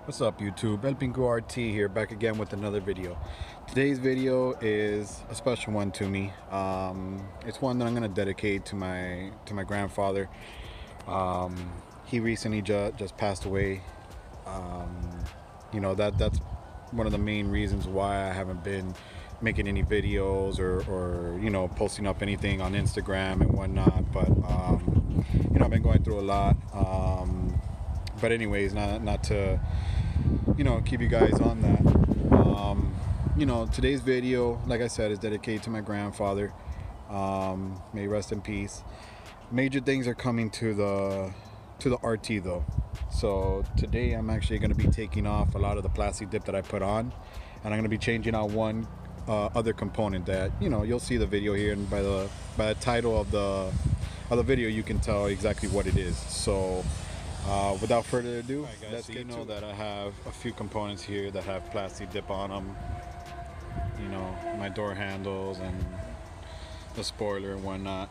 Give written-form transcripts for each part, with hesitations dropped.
What's up YouTube? El Pingu RT here, back again with another video. Today's video is a special one to me. It's one that I'm gonna dedicate to my grandfather. He recently just passed away. That's one of the main reasons why I haven't been making any videos or posting up anything on Instagram and whatnot. But I've been going through a lot. But anyways, not to keep you guys on that. Today's video, like I said, is dedicated to my grandfather. May he rest in peace. Major things are coming to the RT though. So today I'm actually going to be taking off a lot of the plastic dip that I put on, and I'm going to be changing out one other component that you'll see the video here, and by the title of the video you can tell exactly what it is. So without further ado, let's get to that. I have a few components here that have plastic dip on them. My door handles and the spoiler and whatnot.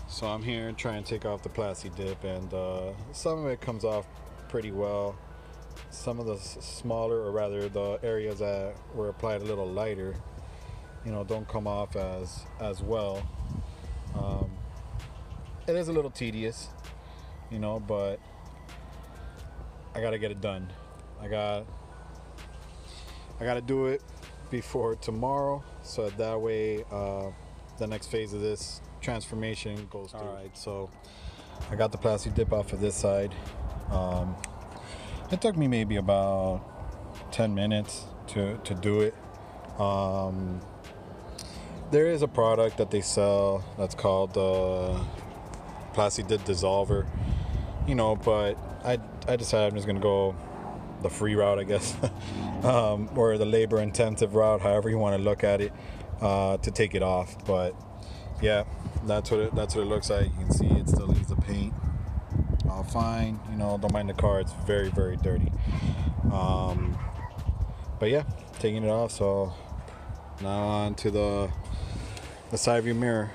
So I'm here trying to take off the plastic dip, and some of it comes off pretty well. Some of the smaller, or rather the areas that were applied a little lighter, don't come off as well. It is a little tedious, but I gotta get it done. I gotta do it before tomorrow, so that way the next phase of this transformation goes through. Alright, so I got the plastic dip off of this side. It took me maybe about 10 minutes to do it. There is a product that they sell that's called plastic dip dissolver, but I decided I'm just gonna go the free route, I guess, or the labor intensive route, however you want to look at it, to take it off. But yeah, that's what it looks like. You can see it still leaves the paint all fine. Don't mind the car, it's very, very dirty. But yeah, taking it off. So now on to the side view mirror.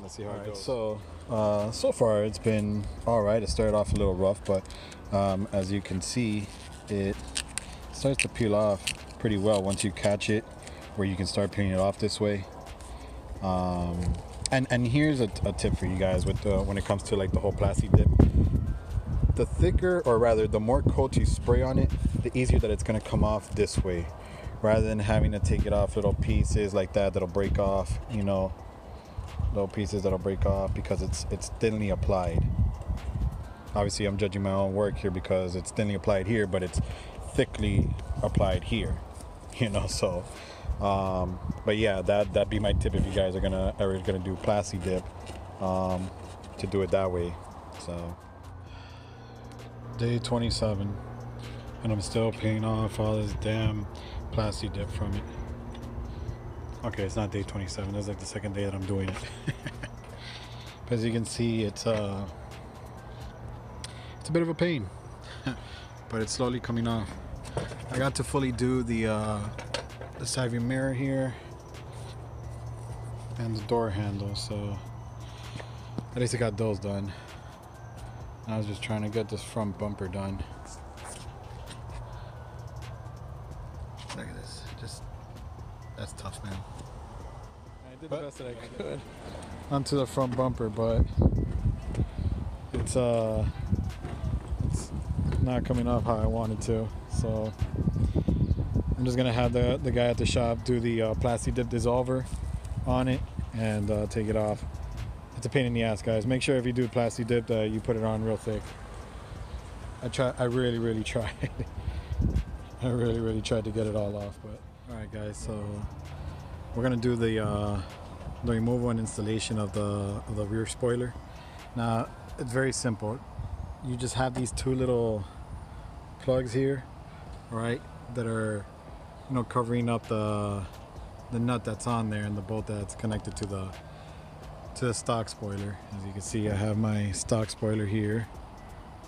Let's see how it goes. So far it's been all right. It started off a little rough, but as you can see, it starts to peel off pretty well once you catch it, where you can start peeling it off this way. And here's a tip for you guys with when it comes to like the whole plastic dip. The thicker, or rather the more coats you spray on it, the easier that it's going to come off this way, rather than having to take it off little pieces like that'll break off, little pieces that'll break off because it's thinly applied. Obviously I'm judging my own work here because it's thinly applied here, but it's thickly applied here, so but yeah, that'd be my tip if you guys are gonna do plastic dip, to do it that way. So day 27, and I'm still peeling off all this damn plastic dip from it. Okay, it's not day 27. It's like the second day that I'm doing it. But as you can see, it's a bit of a pain, but it's slowly coming off. I got to fully do the side view mirror here and the door handle, so at least I got those done. I was just trying to get this front bumper done. Look at this, that's tough, man. I did the best that I could onto the front bumper, but it's not coming off how I wanted to. So I'm just gonna have the guy at the shop do the plastic dip dissolver on it and take it off. It's a pain in the ass, guys. Make sure if you do plastic dip that you put it on real thick. I really tried. I really tried to get it all off, but alright guys, so we're gonna do the removal and installation of the rear spoiler. Now it's very simple. You just have these two little plugs here, right, that are covering up the nut that's on there and the bolt that's connected to the stock spoiler. As you can see, I have my stock spoiler here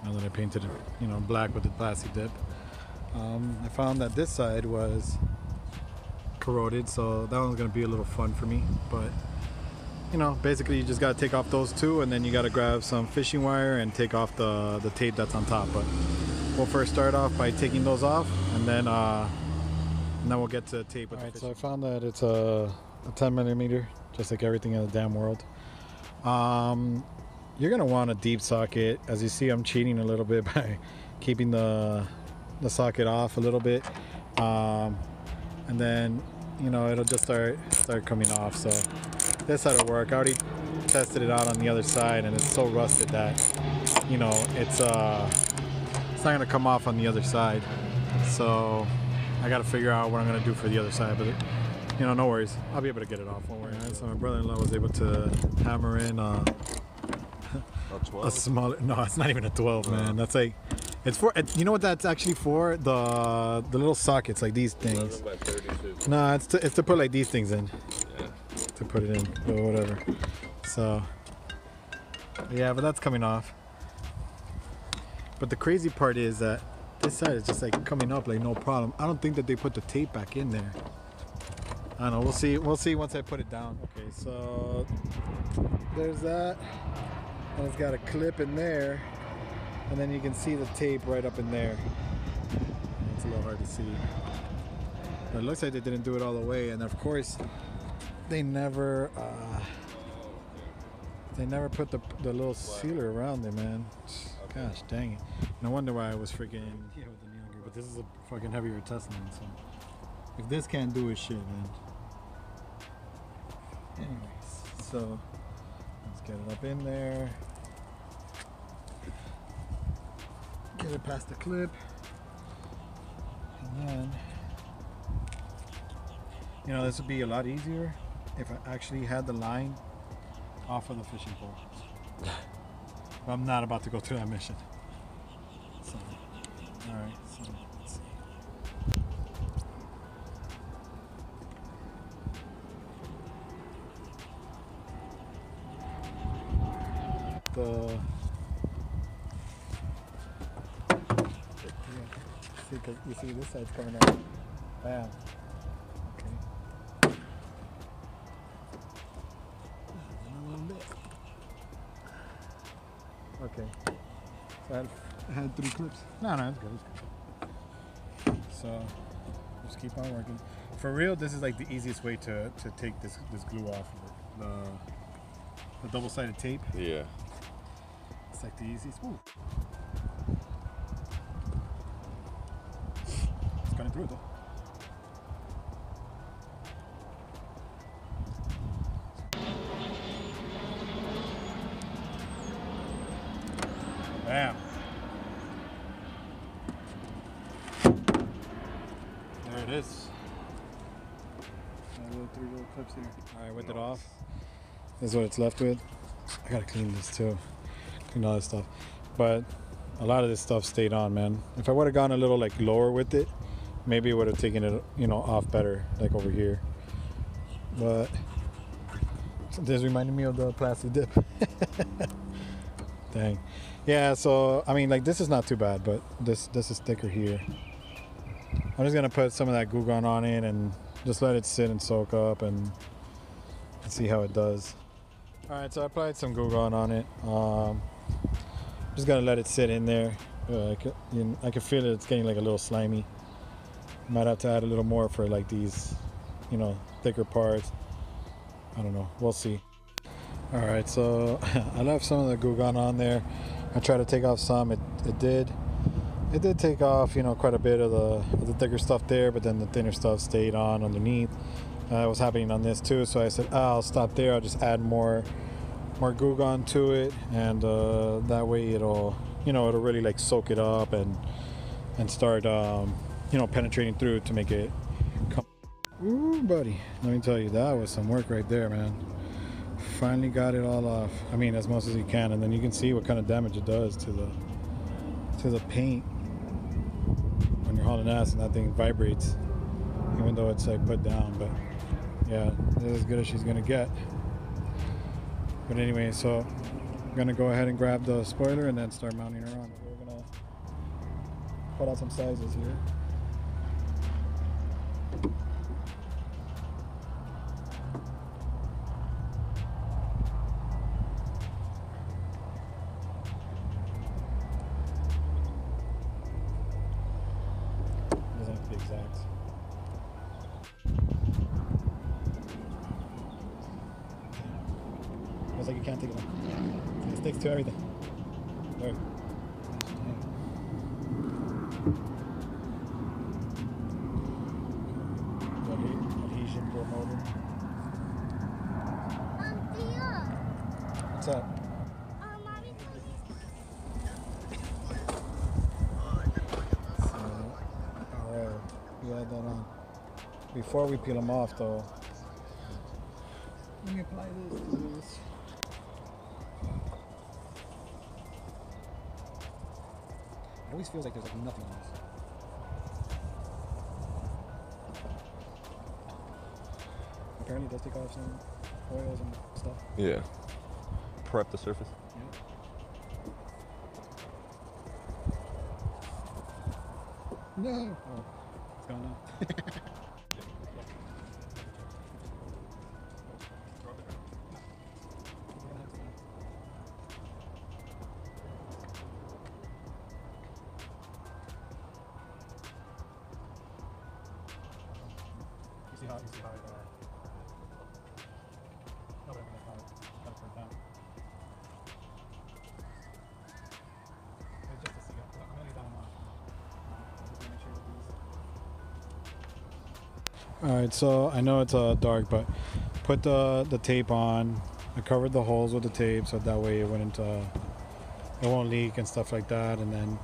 now that I painted it black with the plastic dip. I found that this side was corroded, so that one's gonna be a little fun for me, but basically you just got to take off those two, and then you got to grab some fishing wire and take off the tape that's on top. But we'll first start off by taking those off, and then we'll get to tape. Alright, so I found that it's a 10 millimeter, just like everything in the damn world. You're gonna want a deep socket. As you see, I'm cheating a little bit by keeping the socket off a little bit, and then it'll just start coming off. So this how to work. I already tested it out on the other side, and it's so rusted that it's not gonna come off on the other side. So I gotta figure out what I'm gonna do for the other side, but no worries, I'll be able to get it off. Won't worry. So my brother-in-law was able to hammer in a 12? smaller. No, it's not even a 12, man. That's like, it's for. You know what that's actually for? The little sockets, like these things. 11 by 32. No, it's to put like these things in. Yeah. To put it in, or whatever. So yeah, but that's coming off. But the crazy part is that this side is just like coming up like no problem. I don't think that they put the tape back in there. I don't know, we'll see once I put it down. Okay, so there's that, and it's got a clip in there, and then you can see the tape right up in there. It's a little hard to see, but it looks like they didn't do it all the way, and of course they never put the little sealer around it, man. Gosh dang it. No wonder why I was freaking with the neon green, but this is a fucking heavier Testament, so if this can't do it, shit, man. Anyways, so let's get it up in there, get it past the clip, and then this would be a lot easier if I actually had the line off of the fishing pole. But I'm not about to go through that mission. So, alright, so let's see. You see this side's coming out. Bam. Okay. A little bit. Okay. So I had 3 clips. No, it's good. It's good. So just keep on working. For real, this is like the easiest way to take this glue off of it. The double-sided tape. Yeah. It's like the easiest. Ooh. It's cutting through it though. Bam. There it is. 3 little clips here. Alright, with it off. This is what it's left with. I gotta clean this too. Clean all this stuff. But a lot of this stuff stayed on, man. If I would have gone a little like lower with it, maybe it would have taken it, off better, like over here. But this reminded me of the plastic dip. Dang. Yeah, so I mean, like, this is not too bad, but this is thicker here. I'm just gonna put some of that Goo Gone on it and just let it sit and soak up and see how it does. All right, so I applied some Goo Gone on it. Just gonna let it sit in there. I can feel it. It's getting like a little slimy. Might have to add a little more for like these, thicker parts. I don't know. We'll see. All right, so I left some of the Goo Gone on there. I tried to take off some. It did take off, quite a bit of the thicker stuff there, but then the thinner stuff stayed on underneath. That was happening on this too, so I said, I'll stop there. I'll just add more Goo Gone to it, and that way it'll really like soak it up and start penetrating through to make it come. Ooh, buddy, let me tell you, that was some work right there, man. Finally got it all off. I mean, as much as you can, and then you can see what kind of damage it does to the paint when you're hauling ass and that thing vibrates, even though it's like put down. But yeah, it's as good as she's gonna get. But anyway, so I'm gonna go ahead and grab the spoiler and then start mounting her on. We're gonna put out some sizes here. exact. Looks like you can't take it off. It sticks to everything. There. Adhesion to a motor. What's up? Alright, we had that on. Before we peel them off though, let me apply this to this. It always feels like there's like nothing on this. Apparently it does take off some oils and stuff. Yeah. Prep the surface. Yeah. No! Oh, it's gone now. You see how it no, but I'm gonna gotta put it down. It's just to see it. I'm gonna leave that on. Just make sure that these. Alright, so I know it's dark, but put the tape on. I covered the holes with the tape so that way it won't leak and stuff like that. And then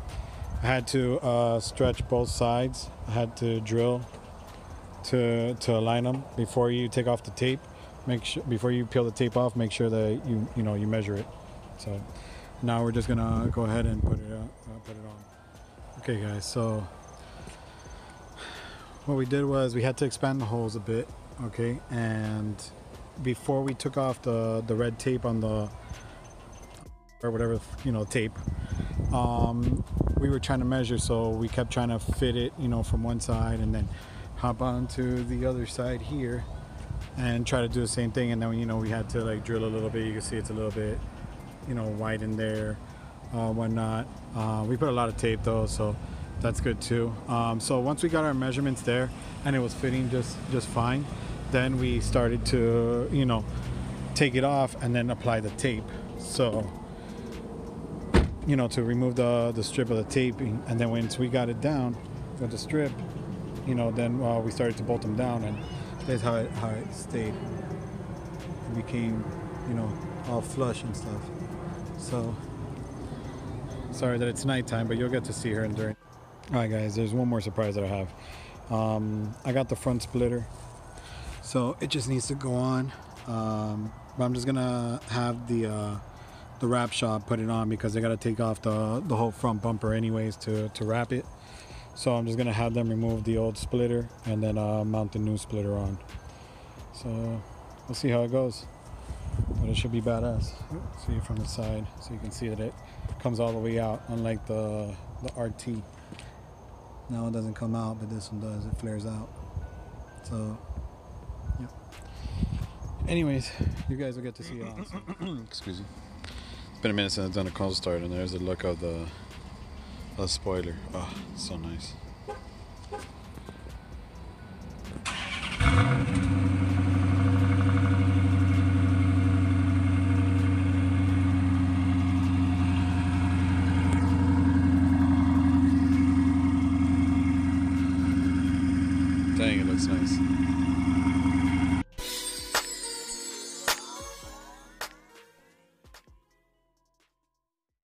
I had to stretch both sides. I had to drill to align them before you take off the tape. Make sure before you peel the tape off, make sure that you measure it. So now we're just gonna go ahead and put it on. Okay, guys. So what we did was we had to expand the holes a bit. Okay, and before we took off the red tape on the or whatever tape, we were trying to measure, so we kept trying to fit it from one side and then hop onto the other side here and try to do the same thing. And then we had to like drill a little bit. You can see it's a little bit wide in there, whatnot. We put a lot of tape though, so that's good too. So once we got our measurements there and it was fitting just fine, then we started to take it off and then apply the tape. So to remove the strip of the taping, and then once we got it down with the strip, then we started to bolt them down, and that's how it stayed. It became all flush and stuff. So sorry that it's nighttime, but you'll get to see her during. Alright guys, there's one more surprise that I have. I got the front splitter, so it just needs to go on. But I'm just gonna have the wrap shop put it on because they got to take off the whole front bumper anyways to wrap it. So I'm just gonna have them remove the old splitter and then mount the new splitter on. So we'll see how it goes, but it should be badass. See it from the side so you can see that it comes all the way out, unlike the RT. Now it doesn't come out, but this one does. It flares out. So yep. Anyways, you guys will get to see it on. So. Excuse me. It's been a minute since I've done a cold start, and there's the look of the spoiler. Oh, it's so nice. Dang, it looks nice.